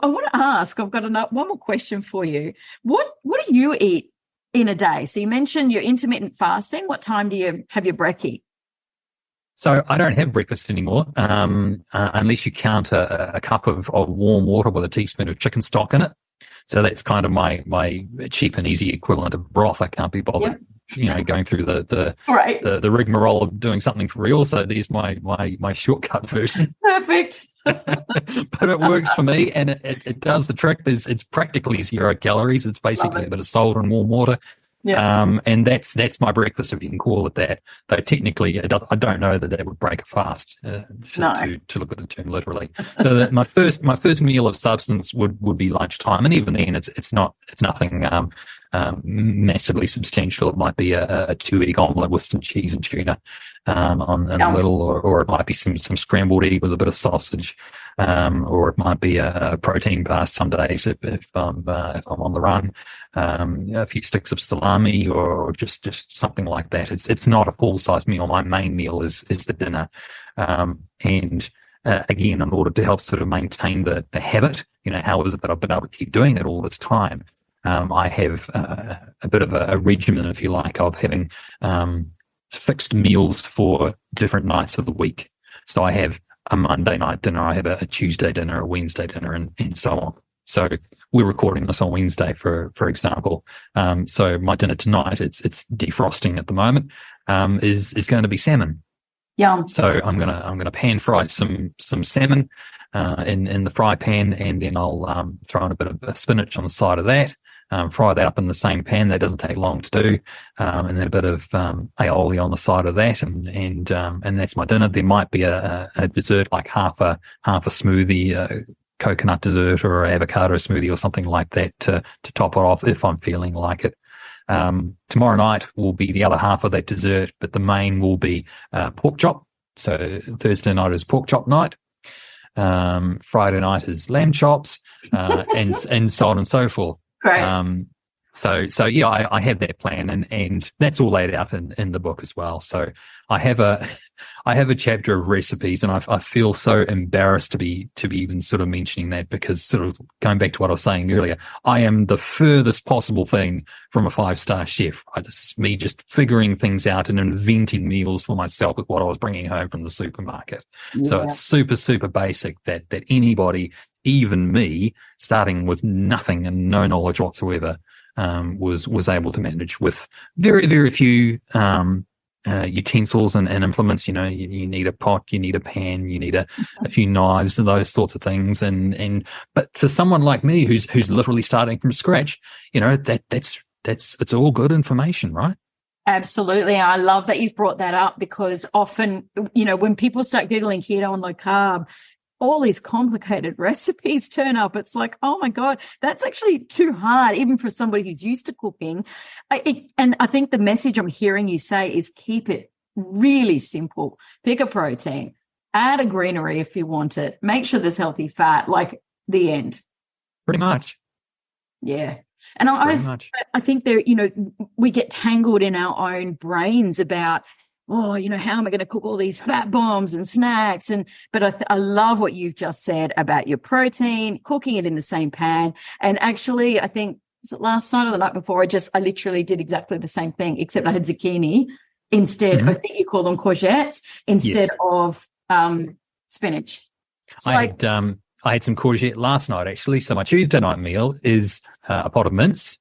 I want to ask, I've got one more question for you. What do you eat in a day? So you mentioned your intermittent fasting. What time do you have your brekkie? So I don't have breakfast anymore, unless you count a cup of warm water with a teaspoon of chicken stock in it. So that's kind of my cheap and easy equivalent of broth. I can't be bothered, going through the rigmarole of doing something for real. So there's my shortcut version. Perfect. But it works for me, and it does the trick. It's practically 0 calories. It's basically a bit of salt and warm water. Yeah. And that's my breakfast, if you can call it that. Though technically, I don't know that would break a fast to look at the term literally. So that my first meal of substance would be lunchtime, and even then, it's nothing massively substantial. It might be a 2-egg omelette with some cheese and tuna on a little, or it might be some scrambled egg with a bit of sausage, or it might be a protein bar some days if I'm on the run, a few sticks of salami or just something like that. It's not a full size meal. My main meal is the dinner, and again, in order to help sort of maintain the habit, how is it that I've been able to keep doing it all this time? I have a bit of a regimen, if you like, of having fixed meals for different nights of the week. So I have a Monday night dinner, I have a Tuesday dinner, a Wednesday dinner, and so on. So we're recording this on Wednesday, for example. So my dinner tonight, it's defrosting at the moment, is going to be salmon. Yum. So I'm gonna pan fry some salmon in the fry pan, and then I'll throw in a bit of spinach on the side of that. Fry that up in the same pan. That doesn't take long to do, and then a bit of aioli on the side of that, and that's my dinner. There might be a dessert, like half a smoothie, coconut dessert, or an avocado smoothie, or something like that to top it off if I'm feeling like it. Tomorrow night will be the other half of that dessert, but the main will be pork chop. So Thursday night is pork chop night. Friday night is lamb chops, and so on and so forth. Great. So yeah, I have that plan, and that's all laid out in the book as well. So I have a chapter of recipes, and I feel so embarrassed to be even sort of mentioning that, because sort of going back to what I was saying earlier, I am the furthest possible thing from a 5-star chef. This is me just figuring things out and inventing meals for myself with what I was bringing home from the supermarket. Yeah. So it's super, super basic that anybody, even me, starting with nothing and no knowledge whatsoever, was able to manage with very, very few utensils and implements. You need a pot, you need a pan, you need a few knives and those sorts of things. But for someone like me who's literally starting from scratch, it's all good information, right? Absolutely. I love that you've brought that up, because often, when people start Googling keto and low carb, all these complicated recipes turn up. It's like, oh my God, that's actually too hard, even for somebody who's used to cooking. And I think the message I'm hearing you say is keep it really simple. Pick a protein, add a greenery if you want it, make sure there's healthy fat, like the end. Pretty much. Yeah. And I think we get tangled in our own brains about, how am I going to cook all these fat bombs and snacks? But I love what you've just said about your protein, cooking it in the same pan. And actually, I think, was it last night or the night before, I literally did exactly the same thing, except I had zucchini instead. I think you call them courgettes instead of spinach. So I had some courgette last night, actually. So my Tuesday night meal is a pot of mince,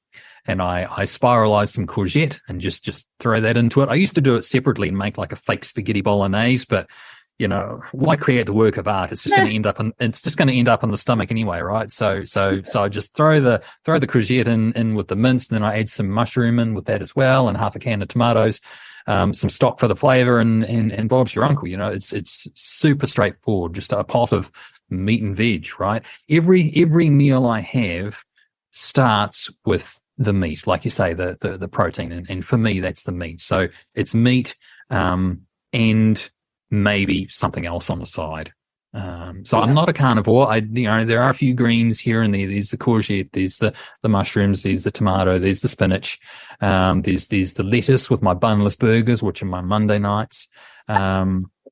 and I spiralized some courgette and just throw that into it. I used to do it separately and make like a fake spaghetti bolognese, but why create the work of art? It's just going to end up in the stomach anyway, right? So I just throw the courgette in with the mince, and then I add some mushroom in with that as well, and half a can of tomatoes, some stock for the flavor, and Bob's your uncle. It's super straightforward, just a pot of meat and veg, right? Every meal I have starts with the meat, like you say, the protein, and for me that's the meat. So it's meat and maybe something else on the side. So I'm not a carnivore. There are a few greens here and there. There's the courgette, there's the mushrooms, there's the tomato, there's the spinach, there's the lettuce with my bunless burgers, which are my Monday nights.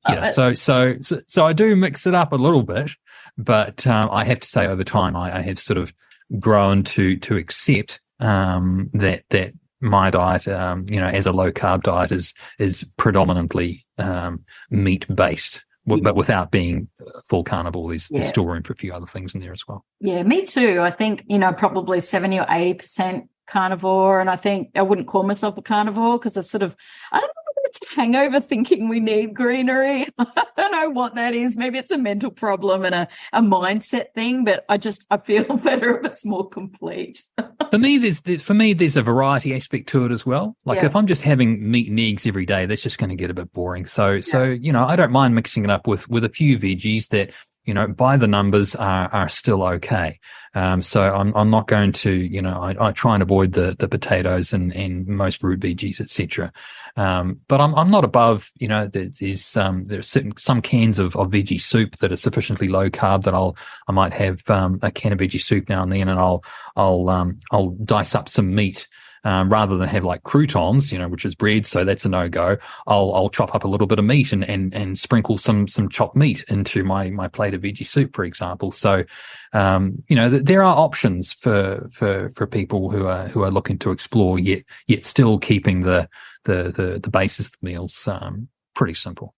Yeah. So I do mix it up a little bit, but I have to say over time I have sort of grown to accept that my diet, as a low carb diet is predominantly meat based, but without being full carnivore. There's still room for a few other things in there as well. Yeah, me too. I think, probably 70 or 80% carnivore. And I think I wouldn't call myself a carnivore because I don't know if it's hangover thinking we need greenery. I don't know what that is. Maybe it's a mental problem and a mindset thing, but I feel better if it's more complete. For me, there's a variety aspect to it as well. Like if I'm just having meat and eggs every day, that's just going to get a bit boring. So I don't mind mixing it up with a few veggies that, by the numbers are still okay. So I'm not going to, I try and avoid the potatoes and most root veggies, etc. But I'm not above, there's some cans of veggie soup that are sufficiently low carb that I might have a can of veggie soup now and then, and I'll dice up some meat. Rather than have like croutons, which is bread, so that's a no-go. I'll chop up a little bit of meat and sprinkle some chopped meat into my plate of veggie soup, for example. So, there are options for people who are looking to explore, yet still keeping the basis of the meals pretty simple.